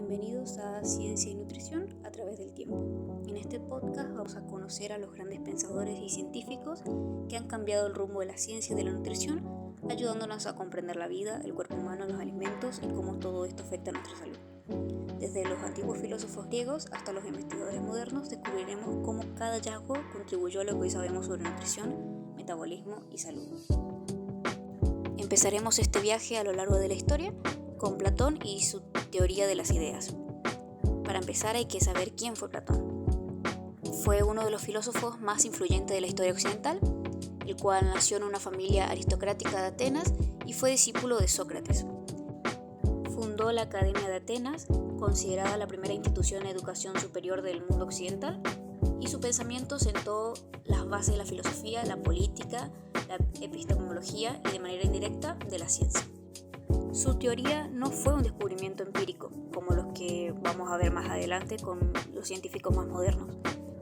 bienvenidos a Ciencia y Nutrición a través del tiempo. En este podcast vamos a conocer a los grandes pensadores y científicos que han cambiado el rumbo de la ciencia y de la nutrición, ayudándonos a comprender la vida, el cuerpo humano, los alimentos y cómo todo esto afecta a nuestra salud. Desde los antiguos filósofos griegos hasta los investigadores modernos descubriremos cómo cada hallazgo contribuyó a lo que hoy sabemos sobre nutrición, metabolismo y salud. Empezaremos este viaje a lo largo de la historia con Platón y su teoría de las ideas. Para empezar hay que saber quién fue Platón. Fue uno de los filósofos más influyentes de la historia occidental, el cual nació en una familia aristocrática de Atenas y fue discípulo de Sócrates. Fundó la Academia de Atenas, considerada la primera institución de educación superior del mundo occidental, y su pensamiento sentó las bases de la filosofía, la política, la epistemología y de manera indirecta de la ciencia. Su teoría no fue un descubrimiento empírico, como los que vamos a ver más adelante con los científicos más modernos,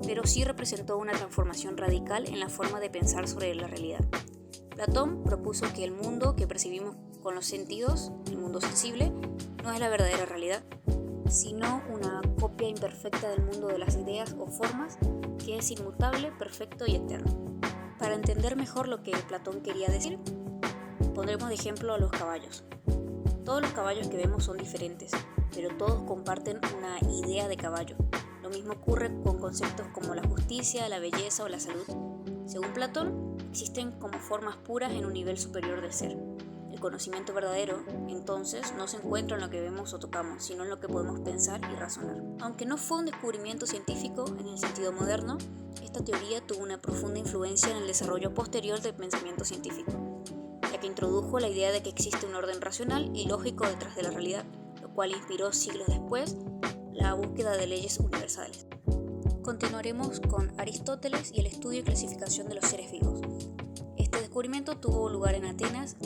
pero sí representó una transformación radical en la forma de pensar sobre la realidad. Platón propuso que el mundo que percibimos con los sentidos, el mundo sensible, no es la verdadera realidad, sino una copia imperfecta del mundo de las ideas o formas que es inmutable, perfecto y eterno. Para entender mejor lo que Platón quería decir, pondremos de ejemplo a los caballos. Todos los caballos que vemos son diferentes, pero todos comparten una idea de caballo. Lo mismo ocurre con conceptos como la justicia, la belleza o la salud. Según Platón, existen como formas puras en un nivel superior del ser. El conocimiento verdadero, entonces, no se encuentra en lo que vemos o tocamos, sino en lo que podemos pensar y razonar. Aunque no fue un descubrimiento científico en el sentido moderno, esta teoría tuvo una profunda influencia en el desarrollo posterior del pensamiento científico, ya que introdujo la idea de que existe un orden racional y lógico detrás de la realidad, lo cual inspiró siglos después la búsqueda de leyes universales. Continuaremos con Aristóteles y el estudio y clasificación de los seres vivos. Este descubrimiento tuvo lugar en Atenas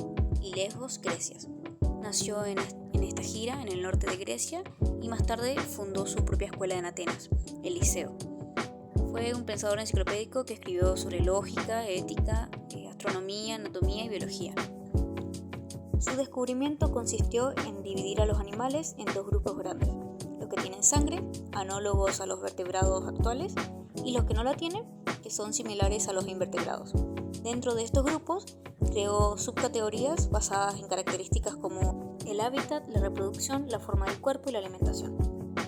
y Lesbos, Grecia. Nació en esta gira en el norte de Grecia y más tarde fundó su propia escuela en Atenas, el Liceo. Fue un pensador enciclopédico que escribió sobre lógica, ética, astronomía, anatomía y biología. Su descubrimiento consistió en dividir a los animales en dos grupos grandes: los que tienen sangre, análogos a los vertebrados actuales, y los que no la tienen, que son similares a los invertebrados. Dentro de estos grupos, creó subcategorías basadas en características como el hábitat, la reproducción, la forma del cuerpo y la alimentación.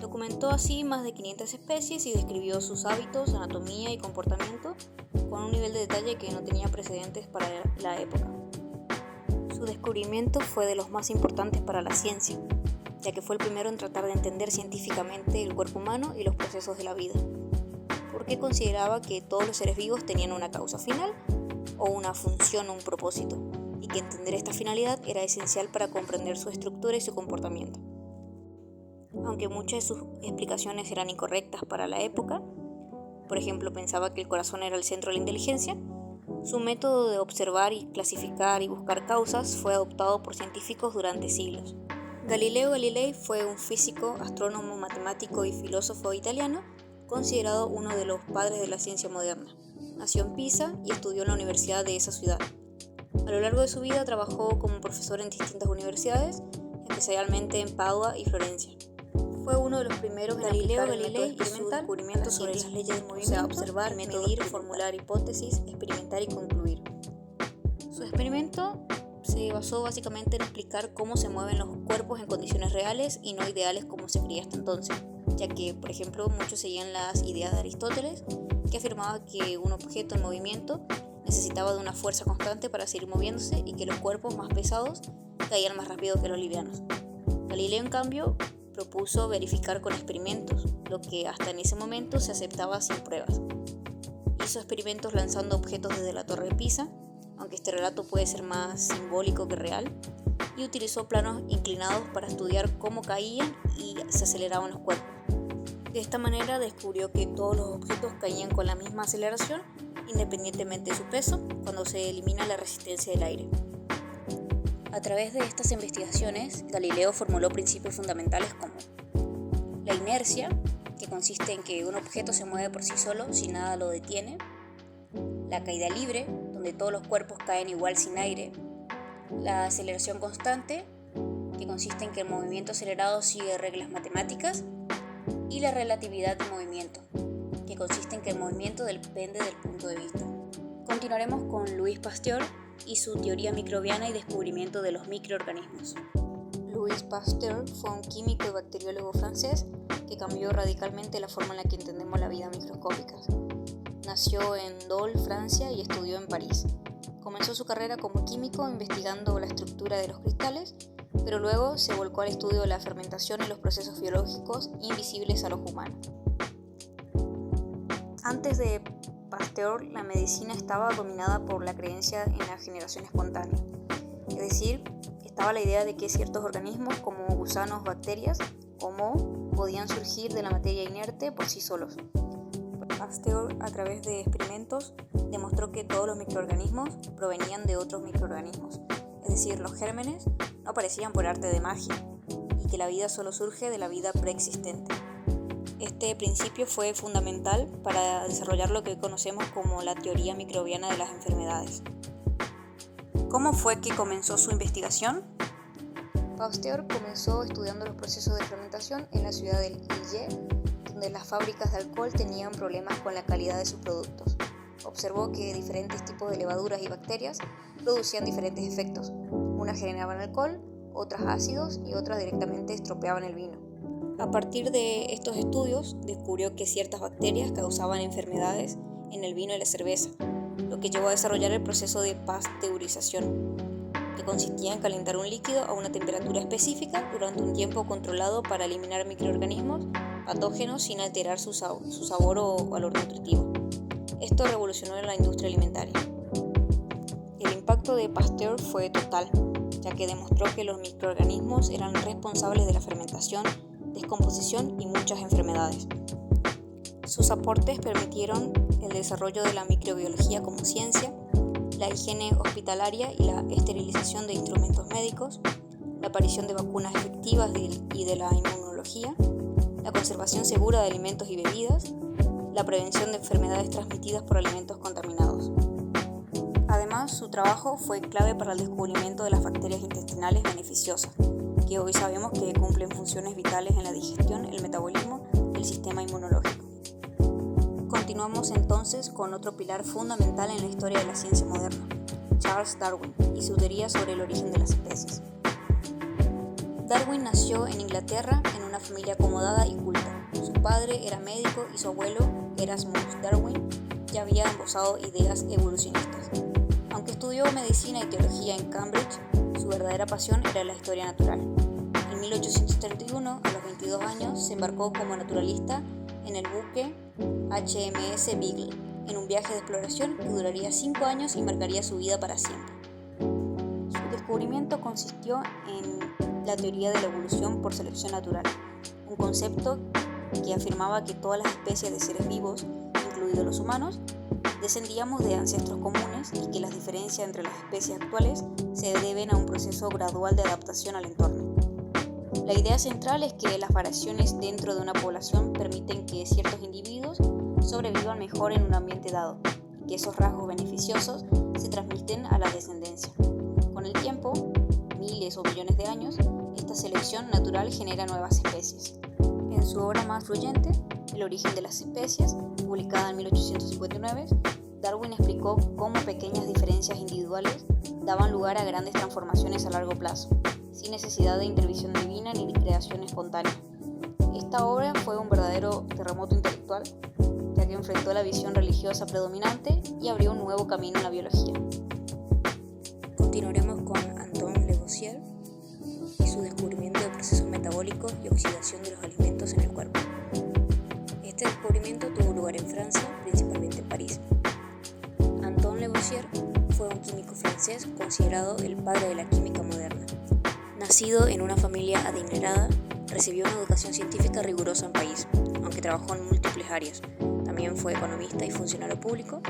Documentó así más de 500 especies y describió sus hábitos, anatomía y comportamiento con un nivel de detalle que no tenía precedentes para la época. Su descubrimiento fue de los más importantes para la ciencia, ya que fue el primero en tratar de entender científicamente el cuerpo humano y los procesos de la vida, porque consideraba que todos los seres vivos tenían una causa final o una función o un propósito, y que entender esta finalidad era esencial para comprender su estructura y su comportamiento. Aunque muchas de sus explicaciones eran incorrectas para la época, por ejemplo pensaba que el corazón era el centro de la inteligencia, su método de observar y clasificar y buscar causas fue adoptado por científicos durante siglos. Galileo Galilei fue un físico, astrónomo, matemático y filósofo italiano considerado uno de los padres de la ciencia moderna. Nació en Pisa y estudió en la universidad de esa ciudad. A lo largo de su vida trabajó como profesor en distintas universidades, especialmente en Padua y Florencia. Fue uno de los primeros en Galileo Galilei y su descubrimiento sobre las leyes del movimiento, o sea, observar, medir, formular hipótesis, experimentar y concluir. Su experimento se basó básicamente en explicar cómo se mueven los cuerpos en condiciones reales y no ideales como se creía hasta entonces, ya que, por ejemplo, muchos seguían las ideas de Aristóteles, que afirmaba que un objeto en movimiento necesitaba de una fuerza constante para seguir moviéndose y que los cuerpos más pesados caían más rápido que los livianos. Galileo, en cambio, propuso verificar con experimentos, lo que hasta en ese momento se aceptaba sin pruebas. Hizo experimentos lanzando objetos desde la Torre de Pisa, aunque este relato puede ser más simbólico que real, y utilizó planos inclinados para estudiar cómo caían y se aceleraban los cuerpos. De esta manera descubrió que todos los objetos caían con la misma aceleración, independientemente de su peso, cuando se elimina la resistencia del aire. A través de estas investigaciones, Galileo formuló principios fundamentales como la inercia, que consiste en que un objeto se mueve por sí solo si nada lo detiene; la caída libre, donde todos los cuerpos caen igual sin aire; la aceleración constante, que consiste en que el movimiento acelerado sigue reglas matemáticas, y la relatividad del movimiento, que consiste en que el movimiento depende del punto de vista. Continuaremos con Louis Pasteur y su teoría microbiana y descubrimiento de los microorganismos. Louis Pasteur fue un químico y bacteriólogo francés que cambió radicalmente la forma en la que entendemos la vida microscópica. Nació en Dole, Francia, y estudió en París. Comenzó su carrera como químico investigando la estructura de los cristales, pero luego se volcó al estudio de la fermentación y los procesos biológicos invisibles a los humanos. Antes de Pasteur, la medicina estaba dominada por la creencia en la generación espontánea, es decir, estaba la idea de que ciertos organismos como gusanos, bacterias o moho podían surgir de la materia inerte por sí solos. Pasteur, a través de experimentos, demostró que todos los microorganismos provenían de otros microorganismos, es decir, los gérmenes no aparecían por arte de magia y que la vida solo surge de la vida preexistente. Este principio fue fundamental para desarrollar lo que hoy conocemos como la teoría microbiana de las enfermedades. ¿Cómo fue que comenzó su investigación? Pasteur comenzó estudiando los procesos de fermentación en la ciudad de Liege, donde las fábricas de alcohol tenían problemas con la calidad de sus productos. Observó que diferentes tipos de levaduras y bacterias producían diferentes efectos. Unas generaban alcohol, otras ácidos y otras directamente estropeaban el vino. A partir de estos estudios, descubrió que ciertas bacterias causaban enfermedades en el vino y la cerveza, lo que llevó a desarrollar el proceso de pasteurización, que consistía en calentar un líquido a una temperatura específica durante un tiempo controlado para eliminar microorganismos patógenos sin alterar su sabor o valor nutritivo. Esto revolucionó la industria alimentaria. El impacto de Pasteur fue total, ya que demostró que los microorganismos eran responsables de la fermentación, descomposición y muchas enfermedades. Sus aportes permitieron el desarrollo de la microbiología como ciencia, la higiene hospitalaria y la esterilización de instrumentos médicos, la aparición de vacunas efectivas y de la inmunología, la conservación segura de alimentos y bebidas, la prevención de enfermedades transmitidas por alimentos contaminados. Además, su trabajo fue clave para el descubrimiento de las bacterias intestinales beneficiosas, que hoy sabemos que cumplen funciones vitales en la digestión, el metabolismo y el sistema inmunológico. Continuamos entonces con otro pilar fundamental en la historia de la ciencia moderna, Charles Darwin y su teoría sobre el origen de las especies. Darwin nació en Inglaterra en una familia acomodada y culta. Su padre era médico y su abuelo, Erasmus Darwin, ya había esbozado ideas evolucionistas. Aunque estudió medicina y teología en Cambridge, su verdadera pasión era la historia natural. En 1831, a los 22 años, se embarcó como naturalista en el buque HMS Beagle, en un viaje de exploración que duraría 5 años y marcaría su vida para siempre. Su descubrimiento consistió en la teoría de la evolución por selección natural, un concepto que afirmaba que todas las especies de seres vivos, incluidos los humanos, descendíamos de ancestros comunes y que las diferencias entre las especies actuales se deben a un proceso gradual de adaptación al entorno. La idea central es que las variaciones dentro de una población permiten que ciertos individuos sobrevivan mejor en un ambiente dado y que esos rasgos beneficiosos se transmiten a la descendencia. Con el tiempo, miles o millones de años, esta selección natural genera nuevas especies. En su obra más influyente, El origen de las especies, publicada en 1859, Darwin explicó cómo pequeñas diferencias individuales daban lugar a grandes transformaciones a largo plazo, sin necesidad de intervención divina ni de creación espontánea. Esta obra fue un verdadero terremoto intelectual, ya que enfrentó la visión religiosa predominante y abrió un nuevo camino en la biología. Continuaremos con Antoine Lavoisier y su descubrimiento de procesos metabólicos y oxidación de los alimentos en el cuerpo. Este descubrimiento tuvo lugar en Francia, principalmente en París. Antoine Lavoisier fue un químico francés considerado el padre de la química moderna. Nacido en una familia adinerada, recibió una educación científica rigurosa en París, aunque trabajó en múltiples áreas. También fue economista y funcionario público,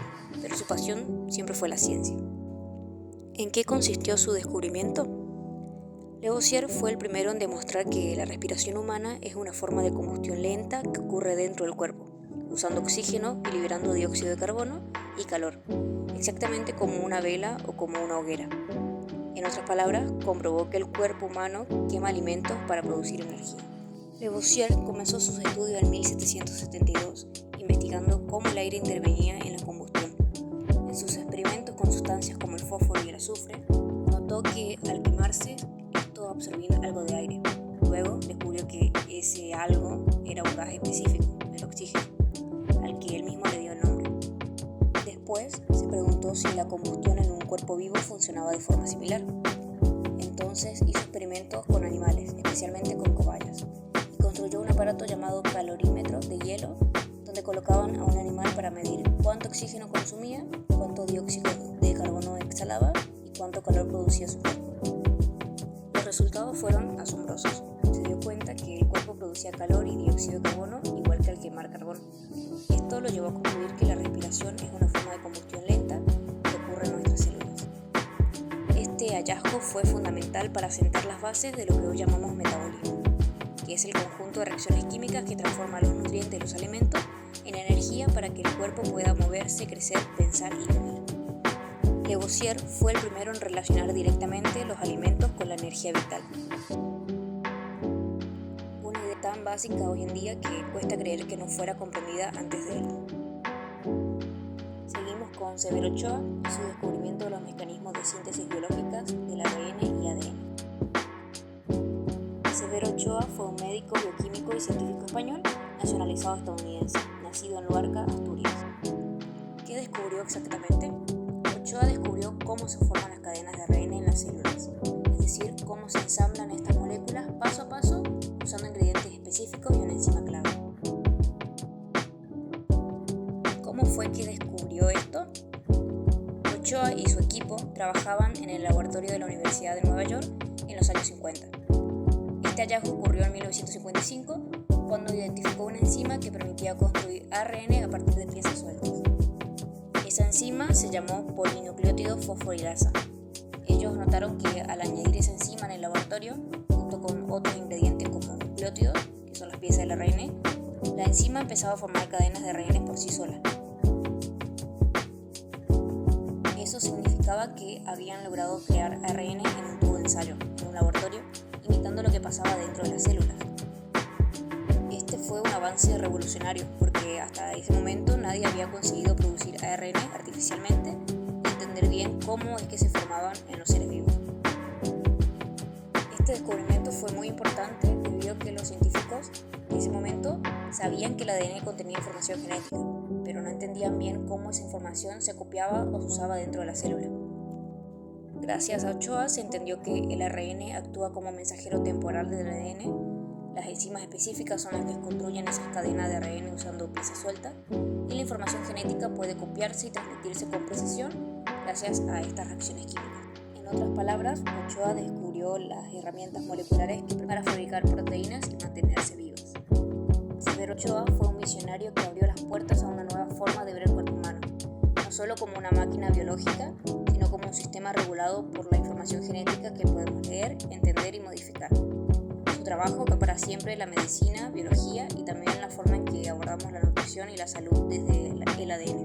pero su pasión siempre fue la ciencia. ¿En qué consistió su descubrimiento? Lavoisier fue el primero en demostrar que la respiración humana es una forma de combustión lenta que ocurre dentro del cuerpo, usando oxígeno y liberando dióxido de carbono y calor, exactamente como una vela o como una hoguera. En otras palabras, comprobó que el cuerpo humano quema alimentos para producir energía. Lavoisier comenzó sus estudios en 1772, investigando cómo el aire intervenía en la combustión. En sus experimentos con sustancias como el fósforo y el azufre, notó que al quemarse, esto absorbía algo de aire. Luego descubrió que ese algo era un gas específico, el oxígeno, al que él mismo le dio el nombre. Después se preguntó si la combustión en un cuerpo vivo funcionaba de forma similar. Entonces hizo experimentos con animales, especialmente con cobayas, y construyó un aparato llamado calorímetro de hielo, donde colocaban a un animal para medir cuánto oxígeno consumía, cuánto dióxido de carbono exhalaba y cuánto calor producía su cuerpo. Los resultados fueron asombrosos. Se dio cuenta que el cuerpo producía calor y dióxido de carbono igual que al quemar carbón. Esto lo llevó a concluir que la respiración es una forma de combustión lenta que ocurre en nuestras células. Este hallazgo fue fundamental para sentar las bases de lo que hoy llamamos metabolismo, que es el conjunto de reacciones químicas que transforman los nutrientes de los alimentos en energía para que el cuerpo pueda moverse, crecer, pensar y vivir. Lavoisier fue el primero en relacionar directamente los alimentos con la energía vital. Una idea tan básica hoy en día que cuesta creer que no fuera comprendida antes de él. Seguimos con Severo Ochoa y su descubrimiento de los mecanismos de síntesis biológicas del ARN y ADN. Severo Ochoa fue un médico, bioquímico y científico español nacionalizado estadounidense, nacido en Luarca, Asturias. ¿Qué descubrió exactamente? Ochoa descubrió cómo se forman las cadenas de ARN en las células, es decir, cómo se ensamblan estas moléculas paso a paso usando ingredientes específicos y una enzima clave. ¿Cómo fue que descubrió esto? Ochoa y su equipo trabajaban en el laboratorio de la Universidad de Nueva York en los años 50. Este hallazgo ocurrió en 1955, cuando identificó una enzima que permitía construir ARN a partir de piezas sueltas. Esa enzima se llamó polinucleótido fosforilasa. Ellos notaron que al añadir esa enzima en el laboratorio, junto con otros ingredientes como nucleótidos, que son las piezas del ARN, la enzima empezaba a formar cadenas de ARN por sí sola. Eso significaba que habían logrado crear ARN en un tubo de ensayo, en un laboratorio, imitando lo que pasaba dentro de las células. Este fue un avance revolucionario porque hasta ese momento nadie había conseguido producir ARN artificialmente y entender bien cómo es que se formaban en los seres vivos. Este descubrimiento fue muy importante debido a que los científicos en ese momento sabían que el ADN contenía información genética, pero no entendían bien cómo esa información se copiaba o se usaba dentro de la célula. Gracias a Ochoa se entendió que el ARN actúa como mensajero temporal del ADN, las enzimas específicas son las que construyen esas cadenas de ARN usando piezas sueltas, y la información genética puede copiarse y transmitirse con precisión gracias a estas reacciones químicas. En otras palabras, Ochoa descubrió las herramientas moleculares para fabricar proteínas y mantenerse vivas. Severo Ochoa fue un visionario que abrió las puertas a una nueva forma de ver el cuerpo humano, no solo como una máquina biológica, sino como un sistema regulado por la información genética que podemos leer, entender y modificar. Su trabajo cambió para siempre la medicina, biología y también la forma en que abordamos la nutrición y la salud desde el ADN.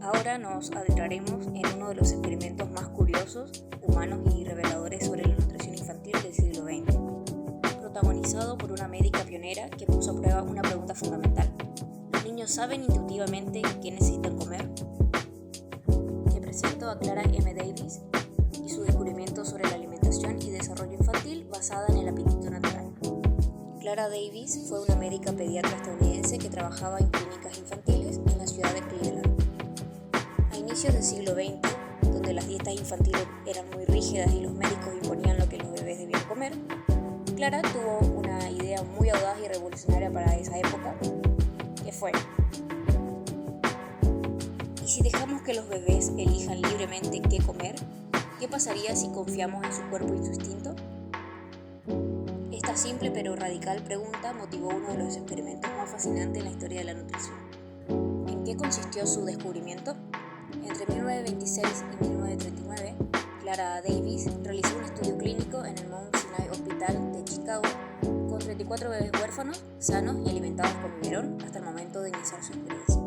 Ahora nos adentraremos en uno de los experimentos más curiosos, humanos y reveladores sobre la nutrición infantil del siglo XX, protagonizado por una médica pionera que puso a prueba una pregunta fundamental. ¿Los niños saben intuitivamente qué necesitan comer? Te presento a Clara M. Davis y su descubrimiento sobre la alimentación y desarrollo infantil basada en el apetito natural. Clara Davis fue una médica pediatra estadounidense que trabajaba en clínicas infantiles en la ciudad de Cleveland. A inicios del siglo XX, donde las dietas infantiles eran muy rígidas y los médicos imponían lo que los bebés debían comer, Clara tuvo una idea muy audaz y revolucionaria para esa época, que fue: ¿y si dejamos que los bebés elijan libremente qué comer? ¿Qué pasaría si confiamos en su cuerpo y su instinto? Esta simple pero radical pregunta motivó uno de los experimentos más fascinantes en la historia de la nutrición. ¿En qué consistió su descubrimiento? Entre 1926 y 1939, Clara Davis realizó un estudio clínico en el Mount Sinai Hospital de Chicago con 34 bebés huérfanos, sanos y alimentados con biberón hasta el momento de iniciar su experiencia.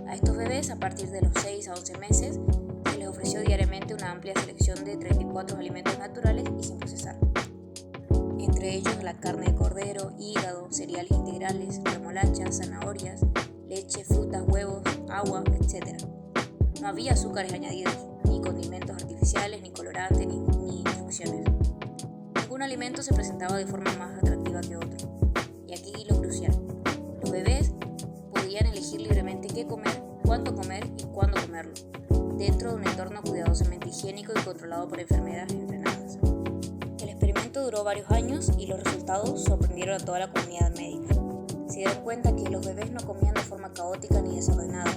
A estos bebés, a partir de los 6 a 11 meses, se les ofreció diariamente una amplia selección de 34 alimentos naturales y sin procesar. Entre ellos la carne de cordero, hígado, cereales integrales, remolachas, zanahorias, leche, frutas, huevos, agua, etc. No había azúcares añadidos, ni condimentos artificiales, ni colorantes, ni instrucciones. Ningún alimento se presentaba de forma más atractiva que otro. Y aquí lo crucial: los bebés podían elegir libremente qué comer, cuánto comer y cuándo comerlo, dentro de un entorno cuidadosamente higiénico y controlado por enfermeras entrenadas. El experimento duró varios años y los resultados sorprendieron a toda la comunidad médica. Se dieron cuenta que los bebés no comían de forma caótica ni desordenada.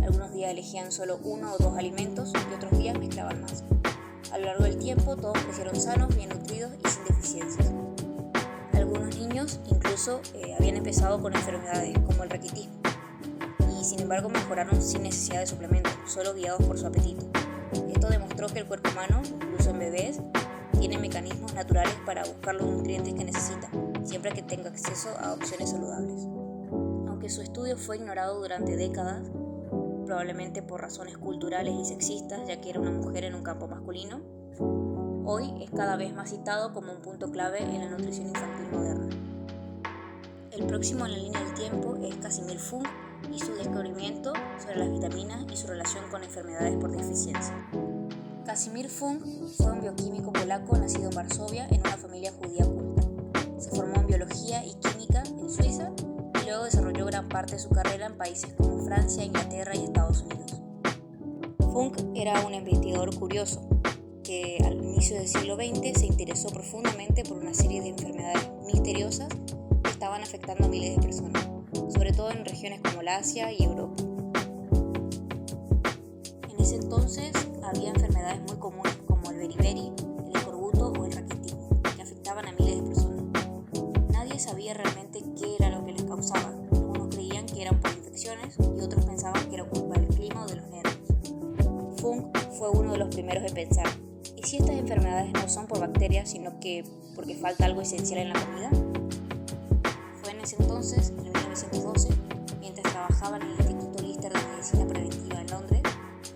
Algunos días elegían solo uno o dos alimentos y otros días mezclaban más. A lo largo del tiempo todos crecieron sanos, bien nutridos y sin deficiencias. Algunos niños incluso habían empezado con enfermedades como el raquitismo y sin embargo mejoraron sin necesidad de suplementos, solo guiados por su apetito. Esto demostró que el cuerpo humano, incluso en bebés, tiene mecanismos naturales para buscar los nutrientes que necesita, siempre que tenga acceso a opciones saludables. Aunque su estudio fue ignorado durante décadas, probablemente por razones culturales y sexistas, ya que era una mujer en un campo masculino, hoy es cada vez más citado como un punto clave en la nutrición infantil moderna. El próximo en la línea del tiempo es Casimir Funk y su descubrimiento sobre las vitaminas y su relación con enfermedades por deficiencia. Casimir Funk fue un bioquímico polaco nacido en Varsovia en una familia judía culta. Se formó en biología y química en Suiza y luego desarrolló gran parte de su carrera en países como Francia, Inglaterra y Estados Unidos. Funk era un investigador curioso que al inicio del siglo XX se interesó profundamente por una serie de enfermedades misteriosas que estaban afectando a miles de personas, sobre todo en regiones como la Asia y Europa. En ese entonces había enfermedades muy comunes como el beriberi, el escorbuto o el raquitismo, que afectaban a miles de personas. Nadie sabía realmente qué era lo que les causaba. Algunos creían que eran por infecciones y otros pensaban que era culpa del clima o de los nervios. Funk fue uno de los primeros en pensar: ¿y si estas enfermedades no son por bacterias, sino que porque falta algo esencial en la comida? Fue en ese entonces, en 1912, mientras trabajaba en el Instituto Lister de Medicina Preventiva en Londres,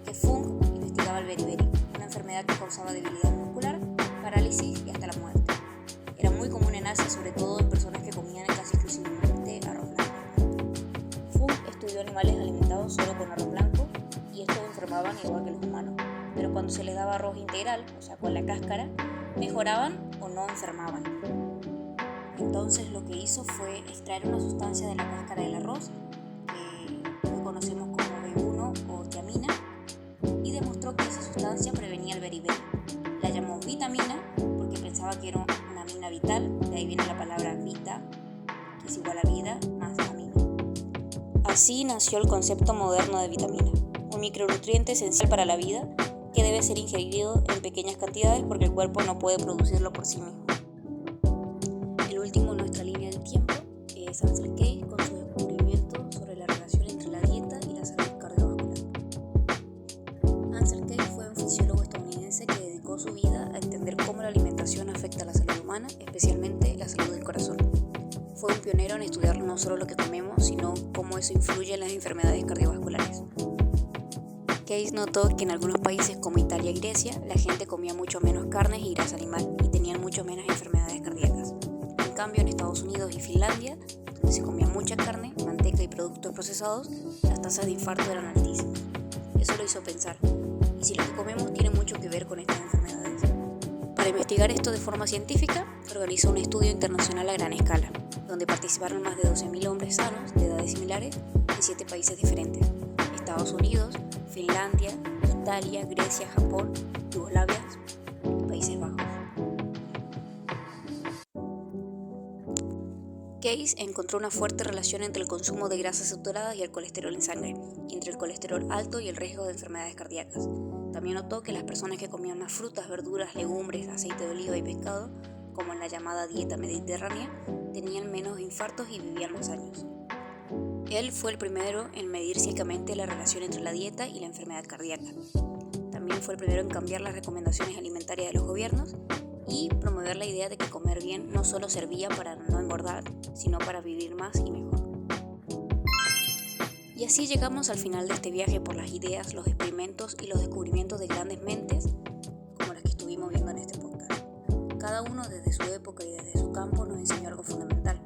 que Funk investigaba el beriberi, una enfermedad que causaba debilidad muscular, parálisis y hasta la muerte. Era muy común en Asia, sobre todo en personas que comían casi exclusivamente arroz blanco. Funk estudió animales alimentados solo con arroz blanco y estos enfermaban igual que los humanos, pero cuando se les daba arroz integral, o sea con la cáscara, mejoraban o no enfermaban. Entonces lo que hizo fue extraer una sustancia de la cáscara del arroz, que hoy conocemos como B1 o tiamina, y demostró que esa sustancia prevenía el beriberi. La llamó vitamina porque pensaba que era una amina vital, de ahí viene la palabra vita, que es igual a vida, más amina. Así nació el concepto moderno de vitamina, un micronutriente esencial para la vida que debe ser ingerido en pequeñas cantidades porque el cuerpo no puede producirlo por sí mismo. El último en nuestra línea del tiempo es Ansel Keys con su descubrimiento sobre la relación entre la dieta y la salud cardiovascular. Ansel Keys fue un fisiólogo estadounidense que dedicó su vida a entender cómo la alimentación afecta a la salud humana, especialmente la salud del corazón. Fue un pionero en estudiar no solo lo que comemos, sino cómo eso influye en las enfermedades cardiovasculares. Keys notó que en algunos países como Italia y Grecia la gente comía mucho menos carnes y grasa animal y tenían mucho menos enfermedades cardíacas. En cambio, en Estados Unidos y Finlandia, donde se comía mucha carne, manteca y productos procesados, las tasas de infarto eran altísimas. Eso lo hizo pensar: ¿y si lo que comemos tiene mucho que ver con estas enfermedades? Para investigar esto de forma científica, organizó un estudio internacional a gran escala, donde participaron más de 12.000 hombres sanos de edades similares en 7 países diferentes: Estados Unidos, Finlandia, Italia, Grecia, Japón, Yugoslavia y Países Bajos. Keys encontró una fuerte relación entre el consumo de grasas saturadas y el colesterol en sangre, y entre el colesterol alto y el riesgo de enfermedades cardíacas. También notó que las personas que comían más frutas, verduras, legumbres, aceite de oliva y pescado, como en la llamada dieta mediterránea, tenían menos infartos y vivían más años. Él fue el primero en medir ciegamente la relación entre la dieta y la enfermedad cardíaca. También fue el primero en cambiar las recomendaciones alimentarias de los gobiernos y promover la idea de que comer bien no solo servía para no engordar, sino para vivir más y mejor. Y así llegamos al final de este viaje por las ideas, los experimentos y los descubrimientos de grandes mentes como las que estuvimos viendo en este podcast. Cada uno desde su época y desde su campo nos enseñó algo fundamental,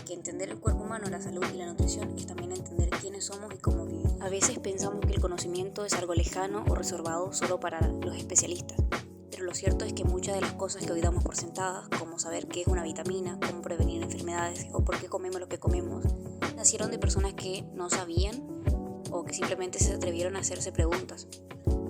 que entender el cuerpo humano, la salud y la nutrición es también entender quiénes somos y cómo vivimos. A veces pensamos que el conocimiento es algo lejano o reservado solo para los especialistas, pero lo cierto es que muchas de las cosas que hoy damos por sentadas, como saber qué es una vitamina, cómo prevenir enfermedades o por qué comemos lo que comemos, nacieron de personas que no sabían o que simplemente se atrevieron a hacerse preguntas.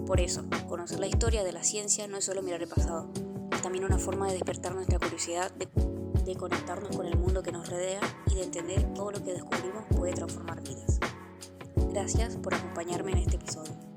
Por eso, conocer la historia de la ciencia no es solo mirar el pasado, es también una forma de despertar nuestra curiosidad, de conectarnos con el mundo que nos rodea y de entender que todo lo que descubrimos puede transformar vidas. Gracias por acompañarme en este episodio.